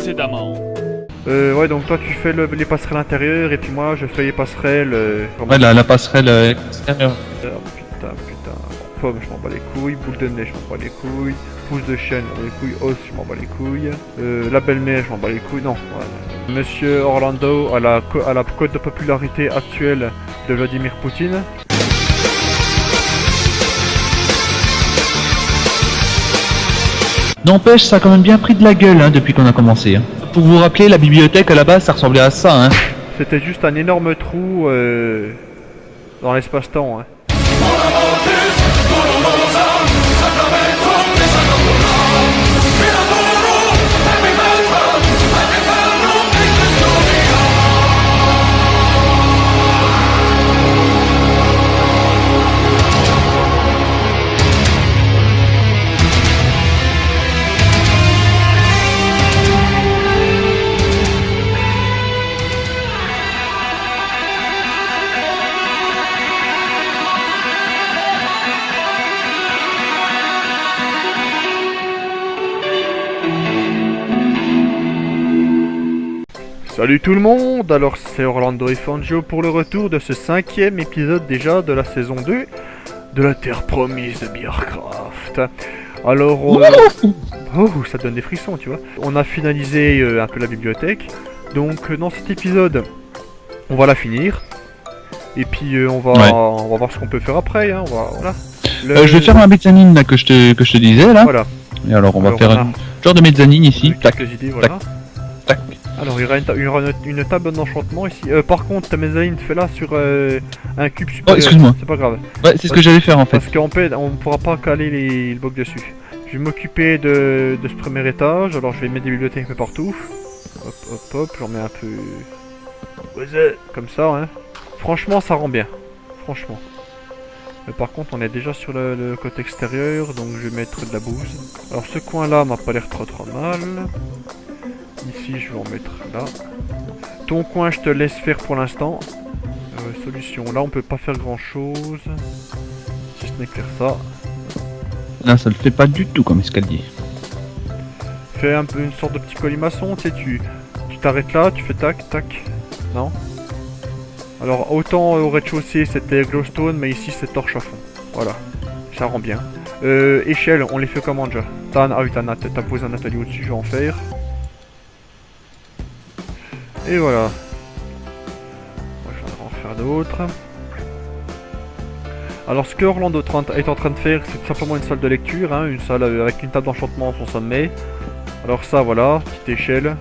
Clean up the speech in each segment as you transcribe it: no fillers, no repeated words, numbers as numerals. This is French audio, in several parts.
précédemment. Ouais, donc toi tu fais les passerelles intérieures et puis moi je fais les passerelles. Ouais, la passerelle extérieure. Putain. Pomme, je m'en bats les couilles. Boule de neige, je m'en bats les couilles. Pouce de chêne, je m'en bats les couilles. Os, je m'en bats les couilles. La belle-mère, je m'en bats les couilles. Non. Ouais. Monsieur Orlando à la cote de popularité actuelle de Vladimir Poutine. N'empêche, ça a quand même bien pris de la gueule hein, depuis qu'on a commencé. Hein. Pour vous rappeler, la bibliothèque à la base, ça ressemblait à ça. Hein. C'était juste un énorme trou dans l'espace-temps. Hein. Salut tout le monde, alors c'est Orlando et Fangio pour le retour de ce 5e épisode déjà de la saison 2 de la Terre Promise de Beercraft. Alors, oh, ça donne des frissons tu vois. On a finalisé un peu la bibliothèque, donc dans cet épisode, on va la finir. Et puis on va voir ce qu'on peut faire après, hein. Voilà. Je vais faire ma mezzanine là, que je te disais là. Voilà. Et alors on va faire un genre de mezzanine ici. Tac, idées, voilà. Tac. Alors il y aura une table d'enchantement ici. Par contre ta mezzanine fais-la sur un cube supérieur. Oh excuse-moi. C'est pas grave. Ouais c'est ce que j'allais faire en fait. Parce qu'on pourra pas caler les blocs dessus. Je vais m'occuper de ce premier étage. Alors je vais mettre des bibliothèques un peu partout. Hop, j'en mets un peu... Comme ça hein. Franchement ça rend bien. Franchement. Mais par contre on est déjà sur le côté extérieur. Donc je vais mettre de la bouse. Alors ce coin là m'a pas l'air trop mal. Ici je vais en mettre là. Ton coin je te laisse faire pour l'instant. Solution, là on peut pas faire grand chose. Si ce n'est que faire ça. Là ça le fait pas du tout comme escalier. Fais un peu une sorte de petit colimaçon, tu sais, tu t'arrêtes là, tu fais tac, tac. Non. Alors autant au rez-de-chaussée c'était glowstone, mais ici c'est torche à fond. Voilà, ça rend bien. Échelle, on les fait comment déjà? Ah oui, t'as posé un atelier au-dessus, je vais en faire. Et voilà. Moi, je vais en faire d'autres. Alors ce que Orlando est en train de faire, c'est tout simplement une salle de lecture, hein, une salle avec une table d'enchantement à son sommet. Alors ça voilà, petite échelle.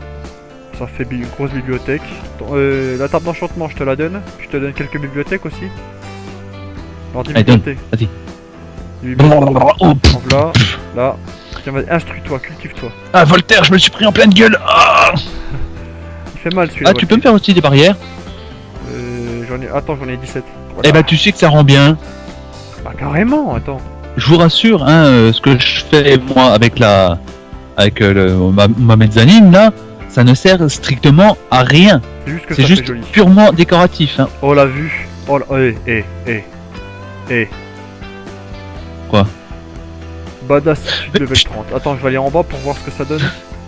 Ça fait une grosse bibliothèque. La table d'enchantement je te la donne. Je te donne quelques bibliothèques aussi. Alors dis bibliothèques. Vas-y. Voilà, là. Tiens vas-y, instruis-toi, cultive-toi. Ah Voltaire, je me suis pris en pleine gueule. Ah il fait mal celui-là. Ah tu peux me faire aussi des barrières? Attends, j'en ai 17. Voilà. Eh bah tu sais que ça rend bien. Bah carrément, attends. Je vous rassure, hein, ce que je fais moi avec ma mezzanine là, ça ne sert strictement à rien. C'est juste joli. Purement décoratif. Hein. Oh la vue. Oh la... Quoi? Badass level 30. Attends, je vais aller en bas pour voir ce que ça donne.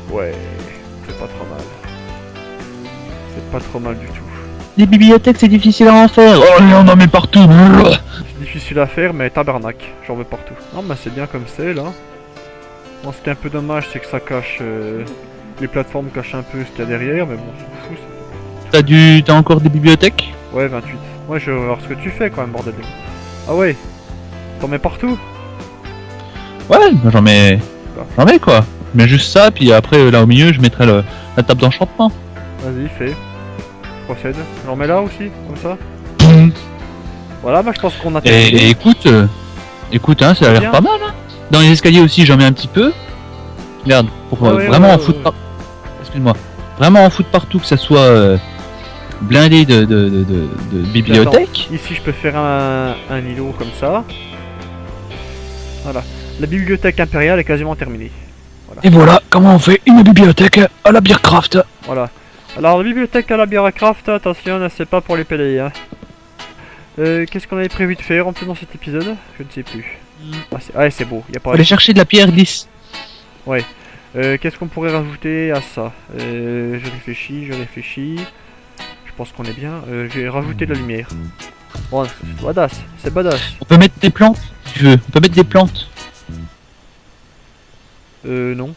Ouais, c'est pas trop mal. C'est pas trop mal du tout. Les bibliothèques c'est difficile à en faire. Oh il y en a mais partout. C'est difficile à faire mais tabarnak, j'en veux partout. Non mais c'est bien comme c'est là. Bon, ce qui est un peu dommage c'est que ça cache... les plateformes cachent un peu ce qu'il y a derrière mais bon c'est fou ça. T'as encore des bibliothèques? Ouais 28. Ouais je veux voir ce que tu fais quand même bordel. Ah ouais. T'en mets partout? Ouais j'en mets quoi. Je mets juste ça puis après là au milieu je mettrai la table d'enchantement. Vas-y fais. Procède. J'en mets là aussi, comme ça. Voilà, bah je pense qu'on a terminé. Et écoute, hein, ça a l'air pas mal. Hein. Dans les escaliers aussi, j'en mets un petit peu. Regarde, pour vraiment en foutre partout. Excuse-moi. Vraiment en foutre partout, que ça soit blindé de bibliothèque. Attends, ici, je peux faire un îlot comme ça. Voilà. La bibliothèque impériale est quasiment terminée. Voilà. Et voilà comment on fait une bibliothèque à la Beercraft. Voilà. Alors la bibliothèque à la Beercraft, attention, c'est pas pour les PDI. Hein. Qu'est-ce qu'on avait prévu de faire en plus dans cet épisode? Je ne sais plus. Ah c'est beau, y a pas... Aller chercher de la pierre lisse. Ouais. Qu'est-ce qu'on pourrait rajouter à ça? Je réfléchis. Je pense qu'on est bien. J'ai rajouté de la lumière. Bon, c'est badass, c'est badass. On peut mettre des plantes, si tu veux. On peut mettre des plantes. Non.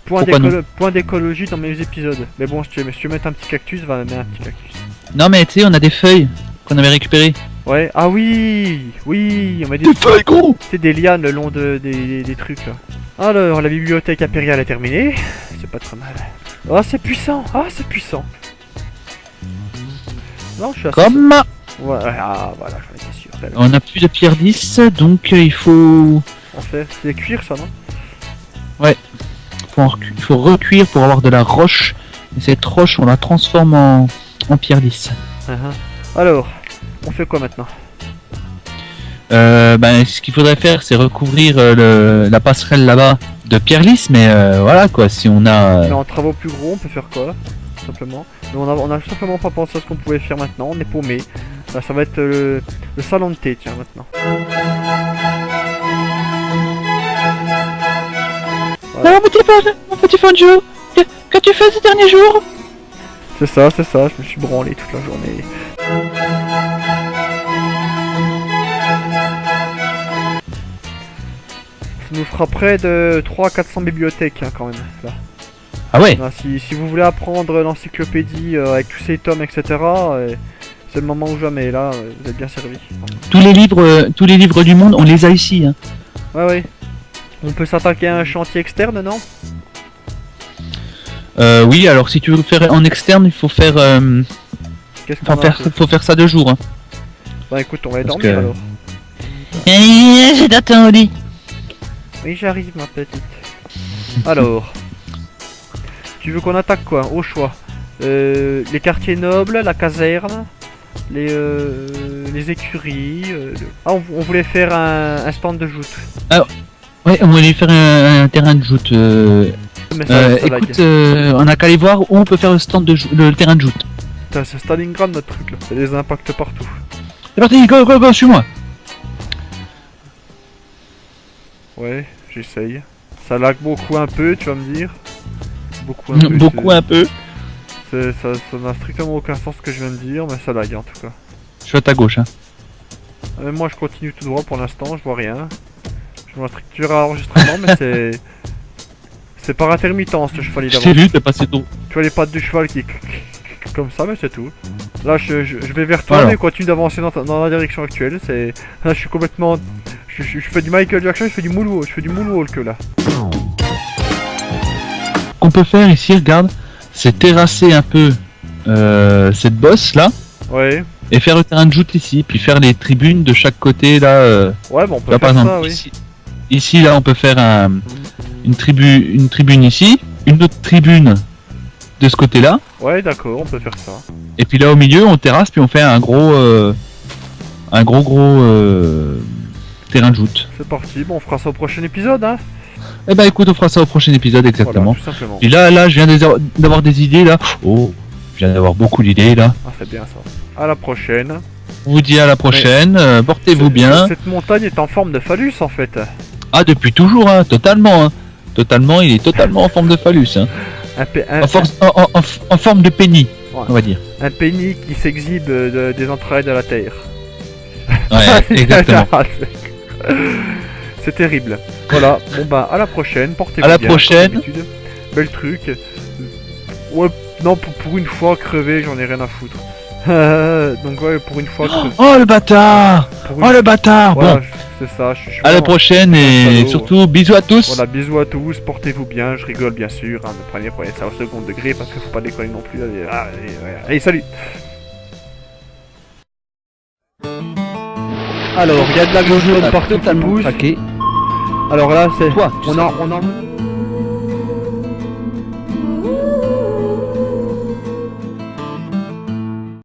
Point d'écologie dans mes épisodes. Mais bon, si tu veux mettre un petit cactus, va mettre un petit cactus. Non mais tu sais, on a des feuilles qu'on avait récupérées. Ouais, ah oui, oui, on m'a dit Des feuilles, gros. c'est des lianes le long des trucs là. Alors, la bibliothèque impériale est terminée. C'est pas très mal. Oh, c'est puissant, Non, je suis assez... Comme Ouais, ah, voilà, j'en étais sûr. on a plus de pierre 10, donc il faut... On fait, c'est cuir ça, non? Il faut recuire pour avoir de la roche. Et cette roche, on la transforme en pierre 10. Alors, on fait quoi maintenant? Ce qu'il faudrait faire, c'est recouvrir la passerelle là-bas de pierre lisse, mais voilà quoi, si on a... Mais en travaux plus gros, on peut faire quoi? Simplement. Mais on a simplement pas pensé à ce qu'on pouvait faire maintenant, on est paumé. Là, ça va être le salon de thé, tiens, maintenant. Voilà. Mon petit Fonjo, qu'as-tu fait ces derniers jours? C'est ça, je me suis branlé toute la journée. Ça nous fera près de 300-400 bibliothèques hein, quand même, là. Ah ouais. Là, si vous voulez apprendre l'encyclopédie avec tous ces tomes, etc., c'est le moment ou jamais, là, vous êtes bien servi. Tous les livres du monde, on les a ici. Hein. Ouais. On peut s'attaquer à un chantier externe, non? Oui, alors si tu veux le faire en externe, il faut faire... faut faire ça 2 jours. Hein. Bah écoute, on va aller dormir alors. J'ai t'attends au lit. Oui, j'arrive ma petite. Alors, tu veux qu'on attaque quoi? Au choix. Les quartiers nobles, la caserne, les écuries. Ah, on voulait faire un stand de joute. Ouais, on va lui faire un terrain de joute. Mais ça écoute, on a qu'à aller voir où on peut faire le terrain de joute. Putain, c'est Stalingrad notre truc là. Il y a des impacts partout. C'est parti, go, suis-moi. Ouais, j'essaye. Ça lag beaucoup un peu, tu vas me dire. Beaucoup un peu. Ça n'a strictement aucun sens ce que je viens de dire, mais ça lag en tout cas. Je suis à ta gauche, hein. Moi je continue tout droit pour l'instant, je vois rien. Je vois la structure à enregistrement, mais c'est par intermittence le cheval. Je t'ai vu, t'es passé tout. Tu vois les pattes du cheval qui comme ça, mais c'est tout. Là je vais vers toi, mais continue d'avancer dans la direction actuelle. Là je suis complètement... Je fais du Michael Jackson, je fais du moonwalk là. Ce qu'on peut faire ici, regarde, c'est terrasser un peu cette bosse là. Ouais. Et faire le terrain de joute ici, puis faire les tribunes de chaque côté là. Ouais, bon, on peut là, faire par exemple, ça, oui. Ici là, on peut faire une tribune ici, une autre tribune de ce côté-là. Ouais, d'accord, on peut faire ça. Et puis là au milieu, on terrasse, puis on fait un gros terrain de joute. C'est parti, bon, on fera ça au prochain épisode, hein. Eh ben écoute, on fera ça au prochain épisode exactement. Voilà, tout simplement. Et là, je viens d'avoir des idées là. Oh, je viens d'avoir beaucoup d'idées là. Ah, c'est bien ça. À la prochaine. On vous dit à la prochaine, portez-vous bien. Cette montagne est en forme de phallus en fait. Ah, depuis toujours, hein, totalement. Hein. Totalement, il est totalement en forme de phallus. Hein. En forme de penny, ouais. On va dire. Un penny qui s'exhibe des entrailles de la terre. Ouais, exactement. C'est terrible. Voilà, bon bah à la prochaine, portez-vous bien. À la prochaine. Bel truc. Ouais, non, pour une fois crever, j'en ai rien à foutre. Donc ouais, pour une fois crever. Oh le bâtard! Oh le bâtard! Voilà, bon, c'est ça, je suis à la prochaine et surtout bisous à tous! Voilà, bisous à tous, portez-vous bien, je rigole bien sûr, hein, ne prenez ça au second degré parce qu'il faut pas déconner non plus. Allez, salut! Alors, il y a de la glowstone partout qui pousse. Alors là, c'est... Toi, on a